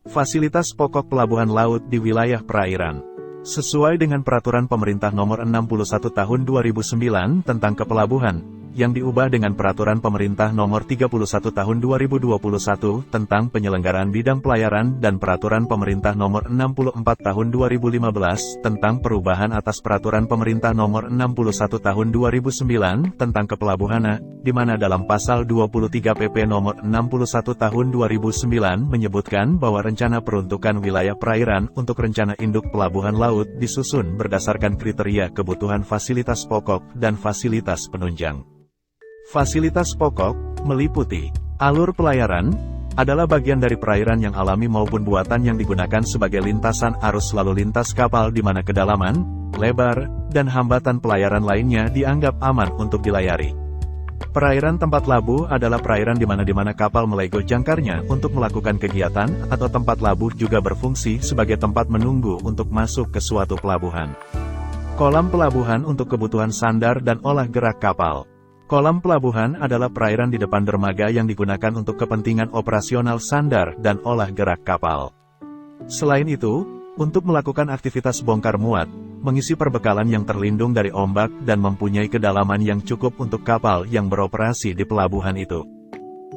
Fasilitas pokok pelabuhan laut di wilayah perairan. Sesuai dengan Peraturan Pemerintah Nomor 61 Tahun 2009 tentang Kepelabuhan, yang diubah dengan Peraturan Pemerintah Nomor 31 Tahun 2021 tentang Penyelenggaraan Bidang Pelayaran dan Peraturan Pemerintah Nomor 64 Tahun 2015 tentang perubahan atas Peraturan Pemerintah Nomor 61 Tahun 2009 tentang Kepelabuhan, di mana dalam Pasal 23 PP Nomor 61 Tahun 2009 menyebutkan bahwa rencana peruntukan wilayah perairan untuk rencana induk pelabuhan laut disusun berdasarkan kriteria kebutuhan fasilitas pokok dan fasilitas penunjang. Fasilitas pokok meliputi alur pelayaran, adalah bagian dari perairan yang alami maupun buatan yang digunakan sebagai lintasan arus lalu lintas kapal di mana kedalaman, lebar, dan hambatan pelayaran lainnya dianggap aman untuk dilayari. Perairan tempat labuh adalah perairan di mana kapal melego jangkarnya untuk melakukan kegiatan, atau tempat labuh juga berfungsi sebagai tempat menunggu untuk masuk ke suatu pelabuhan. Kolam pelabuhan untuk kebutuhan sandar dan olah gerak kapal. Kolam pelabuhan adalah perairan di depan dermaga yang digunakan untuk kepentingan operasional sandar dan olah gerak kapal. Selain itu, untuk melakukan aktivitas bongkar muat, mengisi perbekalan yang terlindung dari ombak dan mempunyai kedalaman yang cukup untuk kapal yang beroperasi di pelabuhan itu.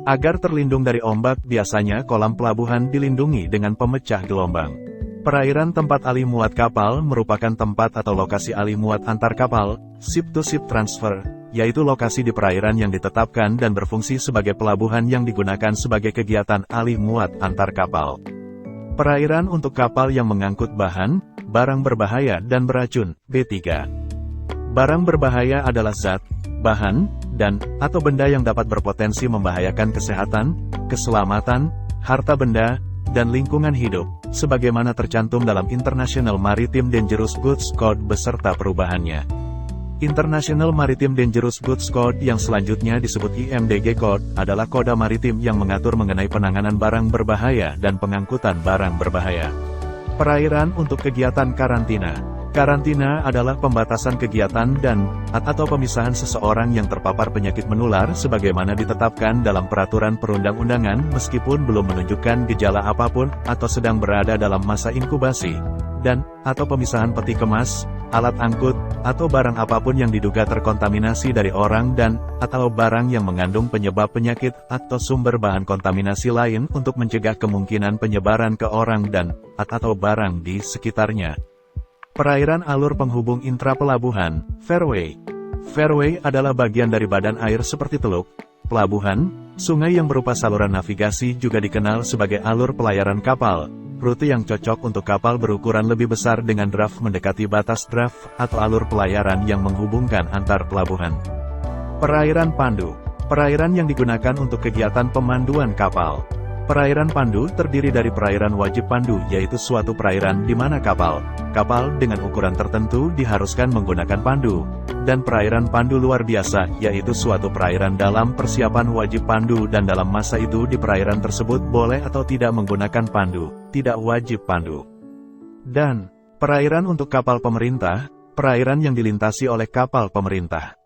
Agar terlindung dari ombak, biasanya kolam pelabuhan dilindungi dengan pemecah gelombang. Perairan tempat alih muat kapal merupakan tempat atau lokasi alih muat antar kapal, ship-to-ship transfer, yaitu lokasi di perairan yang ditetapkan dan berfungsi sebagai pelabuhan yang digunakan sebagai kegiatan alih muat antar kapal. Perairan untuk kapal yang mengangkut bahan, barang berbahaya dan beracun, B3. Barang berbahaya adalah zat, bahan, dan/atau benda yang dapat berpotensi membahayakan kesehatan, keselamatan, harta benda, dan lingkungan hidup, sebagaimana tercantum dalam International Maritime Dangerous Goods Code beserta perubahannya. International Maritime Dangerous Goods Code yang selanjutnya disebut IMDG Code, adalah kode maritim yang mengatur mengenai penanganan barang berbahaya dan pengangkutan barang berbahaya. Perairan untuk kegiatan karantina. Karantina adalah pembatasan kegiatan dan/atau pemisahan seseorang yang terpapar penyakit menular sebagaimana ditetapkan dalam peraturan perundang-undangan meskipun belum menunjukkan gejala apapun atau sedang berada dalam masa inkubasi, dan/atau pemisahan peti kemas, alat angkut, atau barang apapun yang diduga terkontaminasi dari orang dan/atau barang yang mengandung penyebab penyakit atau sumber bahan kontaminasi lain untuk mencegah kemungkinan penyebaran ke orang dan/atau barang di sekitarnya. Perairan alur penghubung intra-pelabuhan, fairway. Fairway adalah bagian dari badan air seperti teluk, pelabuhan, sungai yang berupa saluran navigasi juga dikenal sebagai alur pelayaran kapal, rute yang cocok untuk kapal berukuran lebih besar dengan draft mendekati batas draft atau alur pelayaran yang menghubungkan antar pelabuhan. Perairan pandu. Perairan yang digunakan untuk kegiatan pemanduan kapal. Perairan pandu terdiri dari perairan wajib pandu, yaitu suatu perairan di mana kapal dengan ukuran tertentu diharuskan menggunakan pandu, dan perairan pandu luar biasa, yaitu suatu perairan dalam persiapan wajib pandu dan dalam masa itu di perairan tersebut boleh atau tidak menggunakan pandu, tidak wajib pandu. Dan perairan untuk kapal pemerintah, perairan yang dilintasi oleh kapal pemerintah.